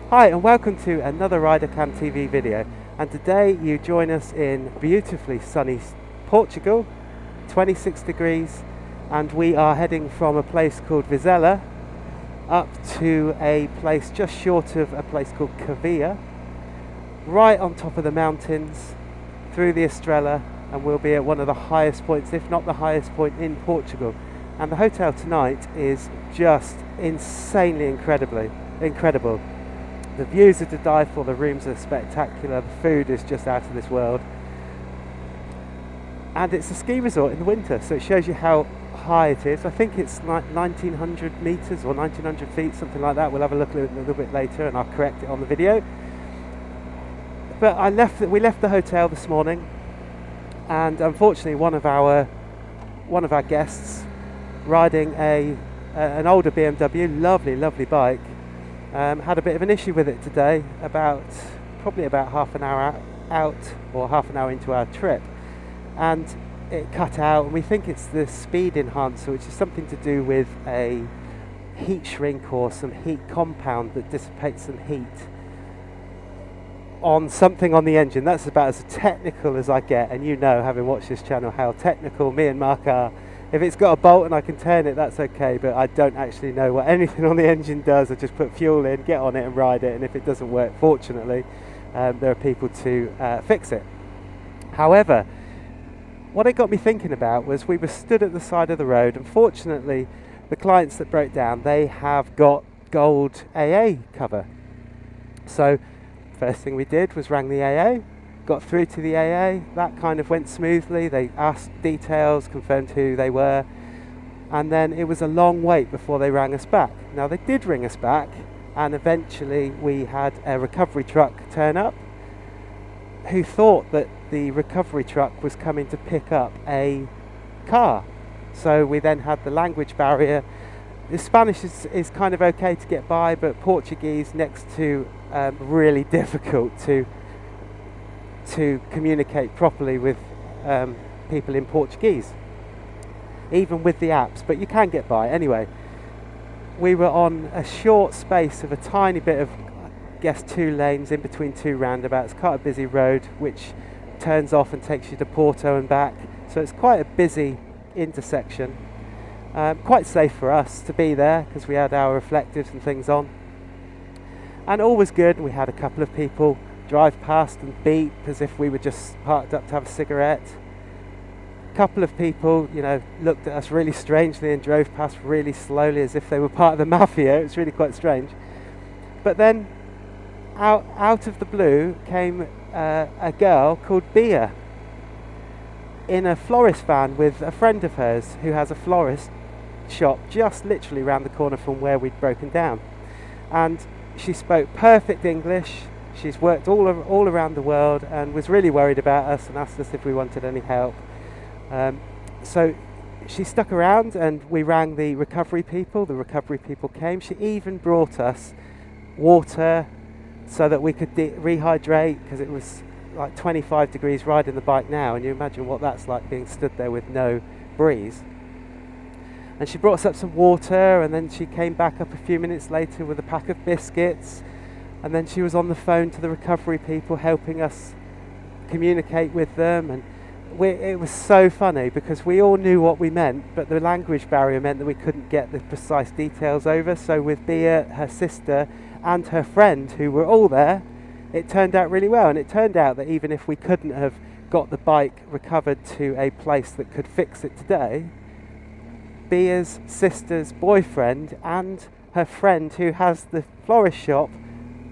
Hi and welcome to another RiderCamTV video, and today you join us in beautifully sunny Portugal, 26 degrees, and we are heading from a place called Vizela up to a place just short of a place called Cavia, right on top of the mountains through the Estrela, and we'll be at one of the highest points, if not the highest point in Portugal. And the hotel tonight is just insanely incredible. The views are to die for, the rooms are spectacular, the food is just out of this world. And it's a ski resort in the winter, so it shows you how high it is. I think it's like 1900 meters or 1900 feet, something like that. We'll have a look a little bit later and I'll correct it on the video. But we left the hotel this morning, and unfortunately one of our guests riding an older BMW, lovely bike, had a bit of an issue with it today, probably about half an hour out or half an hour into our trip, and it cut out, and we think it's the speed enhancer, which is something to do with a heat shrink or some heat compound that dissipates some heat on something on the engine. That's about as technical as I get, and you know, having watched this channel, how technical me and Mark are. If it's got a bolt and I can turn it, that's okay, but I don't actually know what anything on the engine does. I just put fuel in, get on it and ride it, and if it doesn't work, fortunately, there are people to fix it. However, what it got me thinking about was we were stood at the side of the road, and fortunately, the clients that broke down, they have got gold AA cover. So, first thing we did was rang the AA, got through to the AA, that kind of went smoothly. They asked details, confirmed who they were, and then it was a long wait before they rang us back. Now they did ring us back, and eventually we had a recovery truck turn up who thought that the recovery truck was coming to pick up a car. So we then had the language barrier. The Spanish is kind of okay to get by, but Portuguese next to really difficult to communicate properly with people in Portuguese, even with the apps, but you can get by. Anyway, we were on a short space of a tiny bit of, I guess, 2 lanes in between 2 roundabouts, quite a busy road which turns off and takes you to Porto and back, so it's quite a busy intersection. Quite safe for us to be there because we had our reflectives and things on, and all was good. We had a couple of people drive past and beep as if we were just parked up to have a cigarette. A couple of people, you know, looked at us really strangely and drove past really slowly as if they were part of the mafia. It was really quite strange. But then out of the blue came a girl called Bia in a florist van with a friend of hers who has a florist shop just literally around the corner from where we'd broken down. And she spoke perfect English. She's worked all around the world and was really worried about us and asked us if we wanted any help. So she stuck around, and we rang the recovery people. The recovery people came. She even brought us water so that we could rehydrate, because it was like 25 degrees riding the bike now, and you imagine what that's like being stood there with no breeze. And she brought us up some water, and then she came back up a few minutes later with a pack of biscuits. And then she was on the phone to the recovery people, helping us communicate with them. And it was so funny because we all knew what we meant, but the language barrier meant that we couldn't get the precise details over. So with Bia, her sister, and her friend, who were all there, it turned out really well. And it turned out that even if we couldn't have got the bike recovered to a place that could fix it today, Bia's sister's boyfriend and her friend who has the florist shop,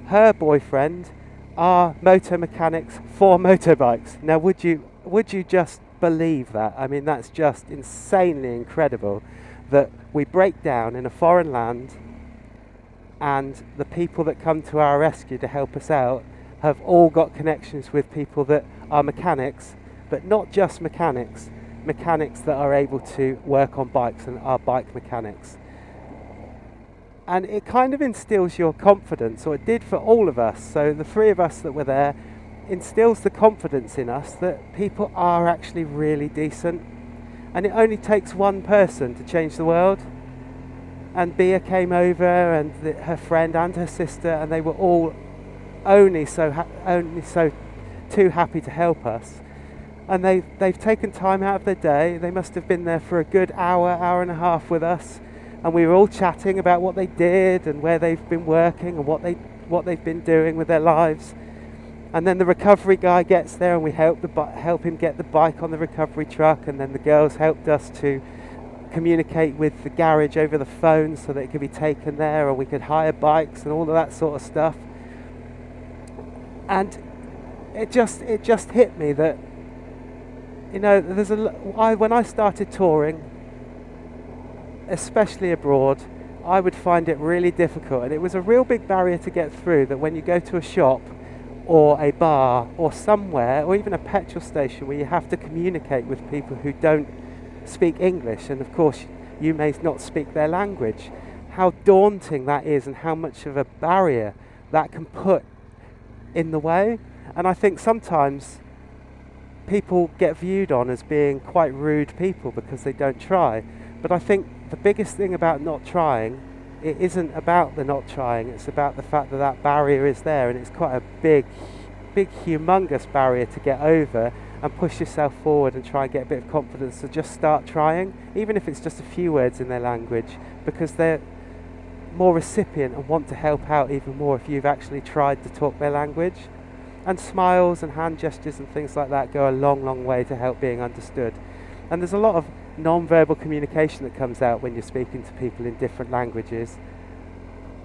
her boyfriend, are motor mechanics for motorbikes. Now would you just believe that? I mean, that's just insanely incredible that we break down in a foreign land and the people that come to our rescue to help us out have all got connections with people that are mechanics, but not just mechanics that are able to work on bikes and are bike mechanics. And it kind of instills your confidence, or it did for all of us. So the 3 of us that were there instills the confidence in us that people are actually really decent. And it only takes one person to change the world. and Bia came over, and her friend and her sister, and they were all only so too happy to help us. And they've taken time out of their day. They must have been there for a good hour and a half with us, and we were all chatting about what they did and where they've been working and what they've been doing with their lives. And then the recovery guy gets there, and we help him get the bike on the recovery truck, and then the girls helped us to communicate with the garage over the phone so that it could be taken there, or we could hire bikes and all of that sort of stuff. And it just hit me that, you know, when I started touring, especially abroad, I would find it really difficult, and it was a real big barrier to get through, that when you go to a shop or a bar or somewhere, or even a petrol station, where you have to communicate with people who don't speak English, and of course you may not speak their language, how daunting that is and how much of a barrier that can put in the way. And I think sometimes people get viewed on as being quite rude people because they don't try. But I think the biggest thing about not trying, it isn't about the not trying, it's about the fact that that barrier is there, and it's quite a big humongous barrier to get over and push yourself forward and try and get a bit of confidence to just start trying, even if it's just a few words in their language, because they're more recipient and want to help out even more if you've actually tried to talk their language. And smiles and hand gestures and things like that go a long way to help being understood. And there's a lot of non-verbal communication that comes out when you're speaking to people in different languages,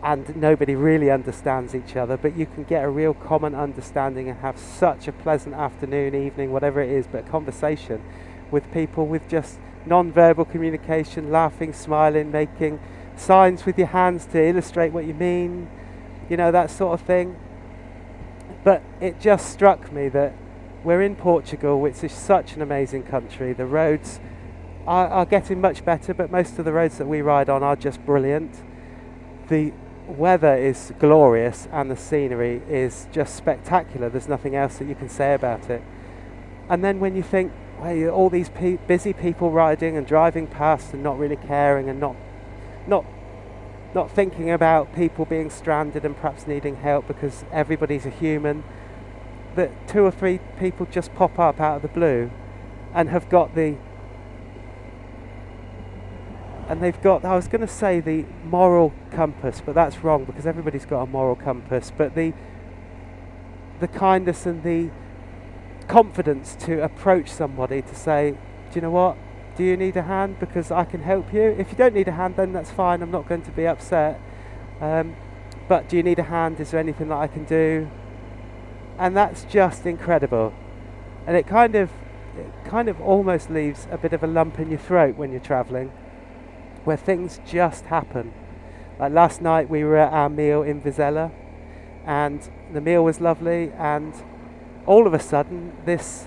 and nobody really understands each other, but you can get a real common understanding and have such a pleasant afternoon, evening, whatever it is, but conversation with people with just non-verbal communication, laughing, smiling, making signs with your hands to illustrate what you mean, you know, that sort of thing. But it just struck me that we're in Portugal, which is such an amazing country. The roads are getting much better, but most of the roads that we ride on are just brilliant. The weather is glorious and the scenery is just spectacular. There's nothing else that you can say about it. And then when you think, well, all these busy people riding and driving past and not really caring and not thinking about people being stranded and perhaps needing help because everybody's a human, that 2 or 3 people just pop up out of the blue and have got they've got, I was going to say the moral compass, but that's wrong because everybody's got a moral compass, but the kindness and the confidence to approach somebody to say, do you know what, do you need a hand, because I can help you. If you don't need a hand, then that's fine, I'm not going to be upset, but do you need a hand, is there anything that I can do? And that's just incredible, and it kind of almost leaves a bit of a lump in your throat when you're travelling, where things just happen. Like last night we were at our meal in Vizela, and the meal was lovely, and all of a sudden these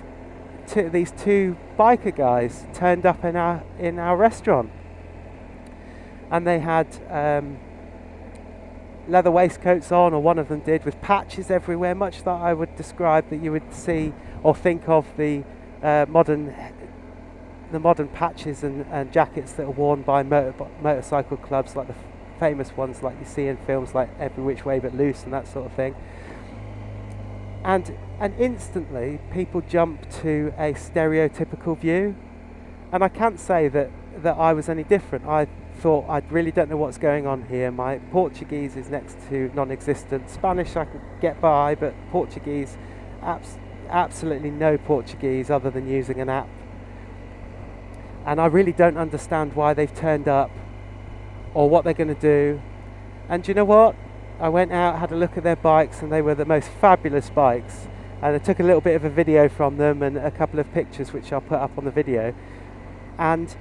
2 biker guys turned up in our restaurant, and they had leather waistcoats on, or one of them did, with patches everywhere, much that I would describe that you would see or think of the modern patches and jackets that are worn by motorcycle clubs, like the famous ones like you see in films like Every Which Way But Loose and that sort of thing. And instantly people jump to a stereotypical view, and I can't say that I was any different. I thought, I really don't know what's going on here. My Portuguese is next to non-existent. Spanish I can get by, but Portuguese, absolutely no Portuguese other than using an app. And I really don't understand why they've turned up or what they're going to do. And do you know what? I went out, had a look at their bikes, and they were the most fabulous bikes. And I took a little bit of a video from them and a couple of pictures which I'll put up on the video. And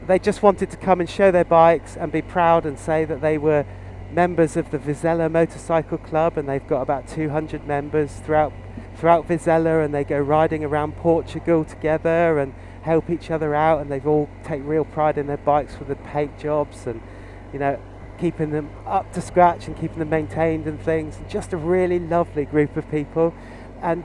they just wanted to come and show their bikes and be proud and say that they were members of the Vizela Motorcycle Club, and they've got about 200 members throughout Vizela, and they go riding around Portugal together and help each other out, and they've all take real pride in their bikes with the paint jobs and, you know, keeping them up to scratch and keeping them maintained and things. And just a really lovely group of people, and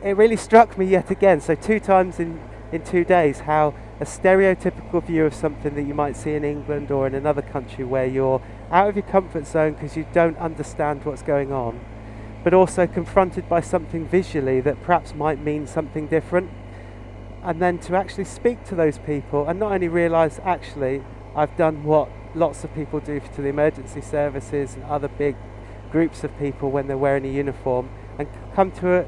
it really struck me yet again, so 2 times in 2 days, how a stereotypical view of something that you might see in England or in another country, where you're out of your comfort zone because you don't understand what's going on, but also confronted by something visually that perhaps might mean something different. And then to actually speak to those people and not only realise, actually, I've done what lots of people do to the emergency services and other big groups of people when they're wearing a uniform, and come to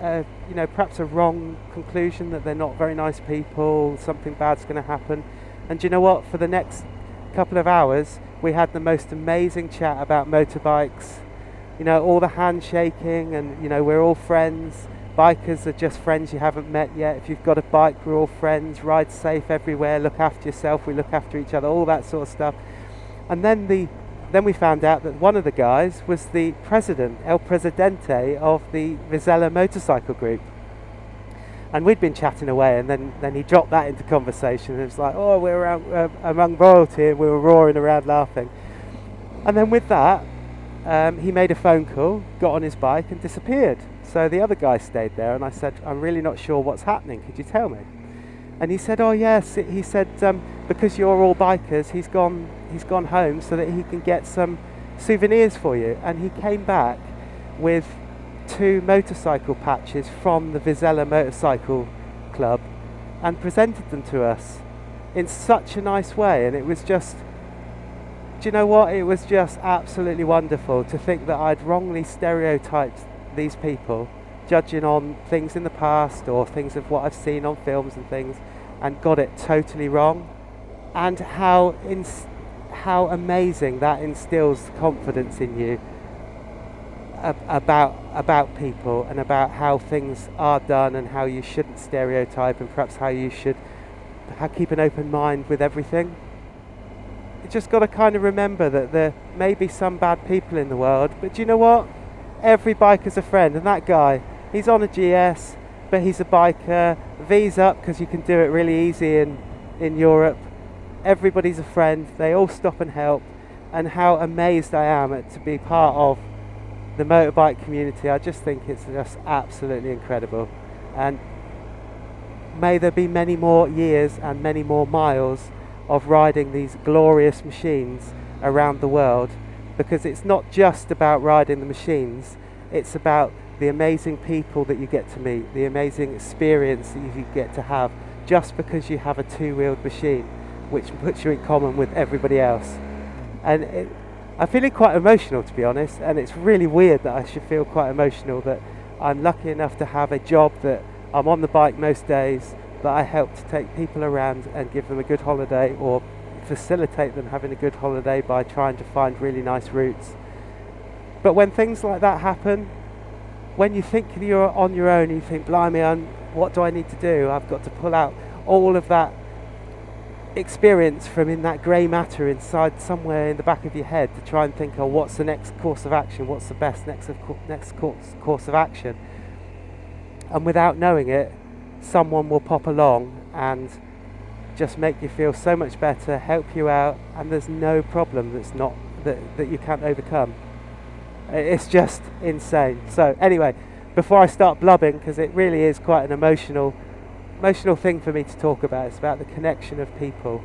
you know, perhaps a wrong conclusion that they're not very nice people, something bad's going to happen. And do you know what? For the next couple of hours, we had the most amazing chat about motorbikes. You know, all the handshaking, and you know, we're all friends. Bikers are just friends you haven't met yet. If you've got a bike, we're all friends. Ride safe everywhere. Look after yourself. We look after each other. All that sort of stuff. And then we found out that one of the guys was the president, El Presidente of the Vizela motorcycle group. And we'd been chatting away, and then he dropped that into conversation. And it was like, oh, we're around, among royalty, and we were roaring around laughing. And then with that, he made a phone call, got on his bike and disappeared. So the other guy stayed there, and I said, I'm really not sure what's happening, could you tell me? And he said, oh yes, he said, because you're all bikers, he's gone home so that he can get some souvenirs for you. And he came back with 2 motorcycle patches from the Vizela Motorcycle Club and presented them to us in such a nice way. And it was just, do you know what, it was just absolutely wonderful to think that I'd wrongly stereotyped these people, judging on things in the past or things of what I've seen on films and things, and got it totally wrong. And how amazing that instills confidence in you about people, and about how things are done, and how you shouldn't stereotype, and perhaps how you should keep an open mind with everything. You just got to kind of remember that there may be some bad people in the world, but do you know what? Every biker's a friend. And that guy, he's on a GS, but he's a biker. V's up because you can do it really easy in Europe. Everybody's a friend. They all stop and help. And how amazed I am to be part of the motorbike community. I just think it's just absolutely incredible. And may there be many more years and many more miles of riding these glorious machines around the world, because it's not just about riding the machines, it's about the amazing people that you get to meet, the amazing experience that you get to have just because you have a 2-wheeled machine, which puts you in common with everybody else. And I'm feeling quite emotional, to be honest, and it's really weird that I should feel quite emotional that I'm lucky enough to have a job that I'm on the bike most days, that I help to take people around and give them a good holiday, or facilitate them having a good holiday by trying to find really nice routes. But when things like that happen, when you think you're on your own, you think, blimey, what do I need to do? I've got to pull out all of that experience from in that grey matter inside somewhere in the back of your head to try and think, oh, what's the next course of action? What's the best next course of action? And without knowing it, someone will pop along and just make you feel so much better, help you out, and there's no problem that you can't overcome. It's just insane. So anyway, before I start blubbing, because it really is quite an emotional thing for me to talk about, it's about the connection of people.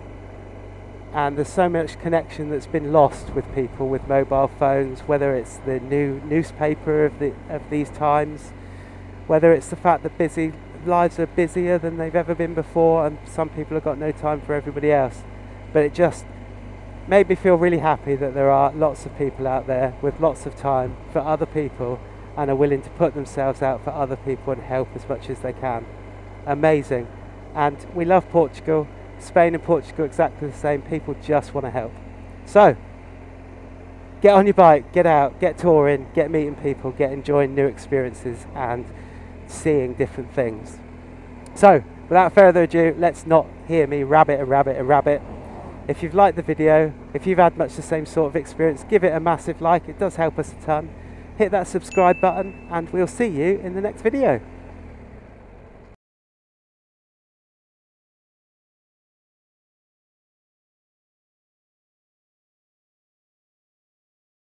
And there's so much connection that's been lost with people with mobile phones, whether it's the new newspaper of these times, whether it's the fact that lives are busier than they've ever been before, and some people have got no time for everybody else. But it just made me feel really happy that there are lots of people out there with lots of time for other people, and are willing to put themselves out for other people and help as much as they can. Amazing. And we love Portugal. Spain and Portugal exactly the same. People just want to help. So get on your bike, get out, get touring, get meeting people, get enjoying new experiences and seeing different things. So without further ado, let's not hear me rabbit and rabbit and rabbit. If you've liked the video, if you've had much the same sort of experience, give it a massive like. It does help us a ton. Hit that subscribe button, and we'll see you in the next video.